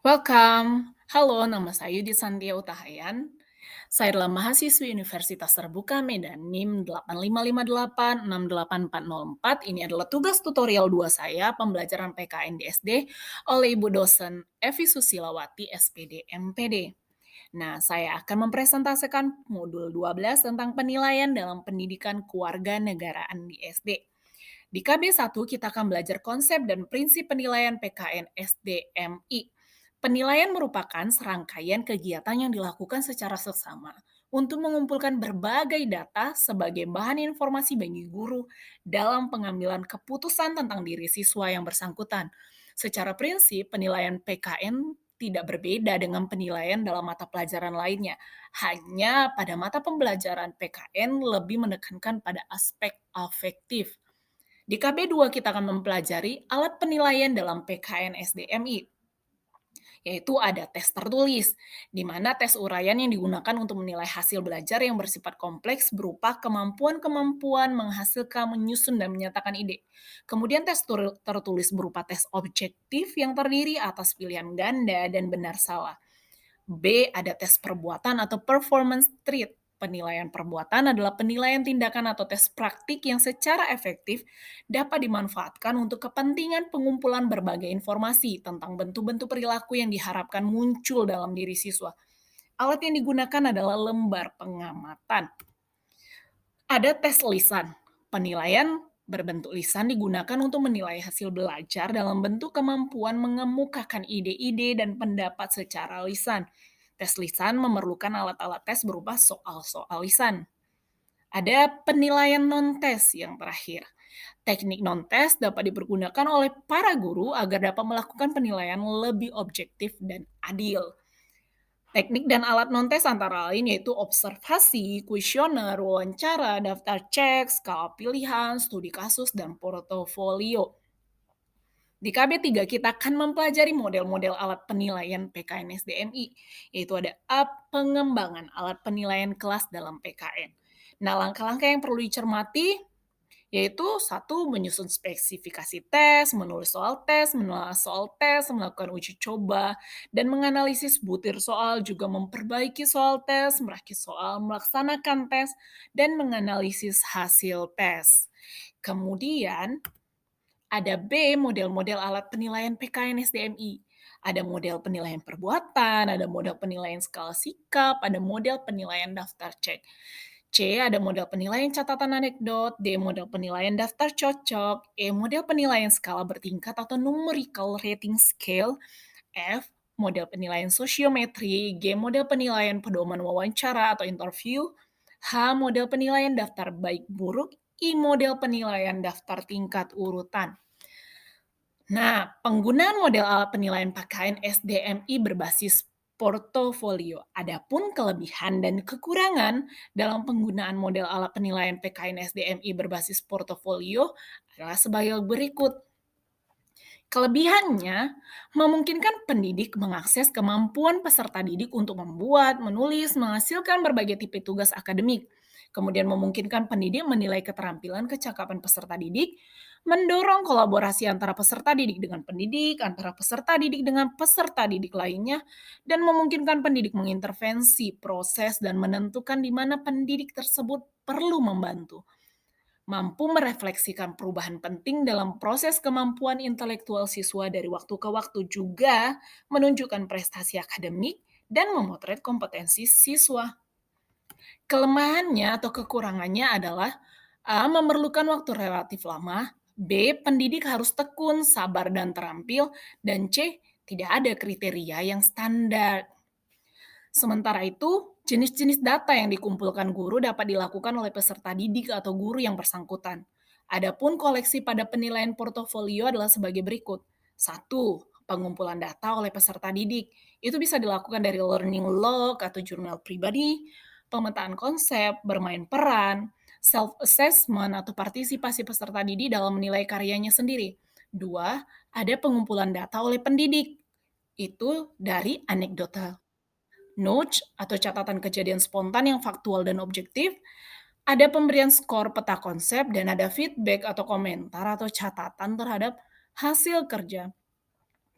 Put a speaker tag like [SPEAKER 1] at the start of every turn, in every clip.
[SPEAKER 1] Welcome. Halo, nama saya Yudi Santia Utahayan. Saya adalah mahasiswi Universitas Terbuka Medan NIM 855868404. Ini adalah tugas tutorial 2 saya, pembelajaran PKN di SD oleh Ibu dosen Evi Susilawati, SPD MPD. Nah, saya akan mempresentasikan modul 12 tentang penilaian dalam pendidikan kewarganegaraan di SD. Di KB1 kita akan belajar konsep dan prinsip penilaian PKN SDMI. Penilaian merupakan serangkaian kegiatan yang dilakukan secara seksama untuk mengumpulkan berbagai data sebagai bahan informasi bagi guru dalam pengambilan keputusan tentang diri siswa yang bersangkutan. Secara prinsip, penilaian PKN tidak berbeda dengan penilaian dalam mata pelajaran lainnya. Hanya pada mata pembelajaran PKN lebih menekankan pada aspek afektif. Di KB2 kita akan mempelajari alat penilaian dalam PKN SDMI, yaitu ada tes tertulis, di mana tes uraian yang digunakan untuk menilai hasil belajar yang bersifat kompleks berupa kemampuan-kemampuan menghasilkan, menyusun, dan menyatakan ide. Kemudian tes tertulis berupa tes objektif yang terdiri atas pilihan ganda dan benar salah. B, ada tes perbuatan atau performance treat. Penilaian perbuatan adalah penilaian tindakan atau tes praktik yang secara efektif dapat dimanfaatkan untuk kepentingan pengumpulan berbagai informasi tentang bentuk-bentuk perilaku yang diharapkan muncul dalam diri siswa. Alat yang digunakan adalah lembar pengamatan. Ada tes lisan. Penilaian berbentuk lisan digunakan untuk menilai hasil belajar dalam bentuk kemampuan mengemukakan ide-ide dan pendapat secara lisan. Tes lisan memerlukan alat-alat tes berupa soal-soal lisan. Ada penilaian non-tes yang terakhir. Teknik non-tes dapat dipergunakan oleh para guru agar dapat melakukan penilaian lebih objektif dan adil. Teknik dan alat non-tes antara lain yaitu observasi, kuesioner, wawancara, daftar cek, skala pilihan, studi kasus, dan portofolio. Di KB3 kita akan mempelajari model-model alat penilaian PKN SDMI, yaitu ada pengembangan alat penilaian kelas dalam PKN. Nah, langkah-langkah yang perlu dicermati yaitu satu, menyusun spesifikasi tes, menulis soal tes, melakukan uji coba, dan menganalisis butir soal, juga memperbaiki soal tes, merakit soal, melaksanakan tes, dan menganalisis hasil tes. Kemudian ada B, model-model alat penilaian PKN SDMI. Ada model penilaian perbuatan, ada model penilaian skala sikap, ada model penilaian daftar cek. C, ada model penilaian catatan anekdot, D, model penilaian daftar cocok, E, model penilaian skala bertingkat atau numerical rating scale, F, model penilaian sosiometri, G, model penilaian pedoman wawancara atau interview, H, model penilaian daftar baik buruk, I, model penilaian daftar tingkat urutan. Nah, penggunaan model alat penilaian PKN SDMI berbasis portofolio. Adapun kelebihan dan kekurangan dalam penggunaan model alat penilaian PKN SDMI berbasis portofolio adalah sebagai berikut. Kelebihannya, memungkinkan pendidik mengakses kemampuan peserta didik untuk membuat, menulis, menghasilkan berbagai tipe tugas akademik. Kemudian memungkinkan pendidik menilai keterampilan kecakapan peserta didik, mendorong kolaborasi antara peserta didik dengan pendidik, antara peserta didik dengan peserta didik lainnya, dan memungkinkan pendidik mengintervensi proses dan menentukan di mana pendidik tersebut perlu membantu, mampu merefleksikan perubahan penting dalam proses kemampuan intelektual siswa dari waktu ke waktu, juga menunjukkan prestasi akademik dan memotret kompetensi siswa. Kelemahannya atau kekurangannya adalah A, memerlukan waktu relatif lama, B, pendidik harus tekun, sabar, dan terampil, dan C, tidak ada kriteria yang standar. Sementara itu, jenis-jenis data yang dikumpulkan guru dapat dilakukan oleh peserta didik atau guru yang bersangkutan. Adapun koleksi pada penilaian portofolio adalah sebagai berikut. Satu, pengumpulan data oleh peserta didik. Itu bisa dilakukan dari learning log atau jurnal pribadi, pemetaan konsep, bermain peran, self-assessment atau partisipasi peserta didik dalam menilai karyanya sendiri. Dua, ada pengumpulan data oleh pendidik. Itu dari anekdota, notes atau catatan kejadian spontan yang faktual dan objektif, ada pemberian skor peta konsep, dan ada feedback atau komentar atau catatan terhadap hasil kerja.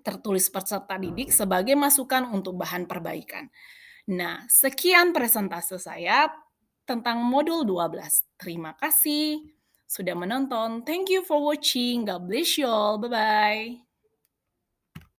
[SPEAKER 1] tertulis peserta didik sebagai masukan untuk bahan perbaikan. Nah, sekian presentase saya tentang modul 12. Terima kasih sudah menonton. Thank you for watching. God bless you all. Bye-bye.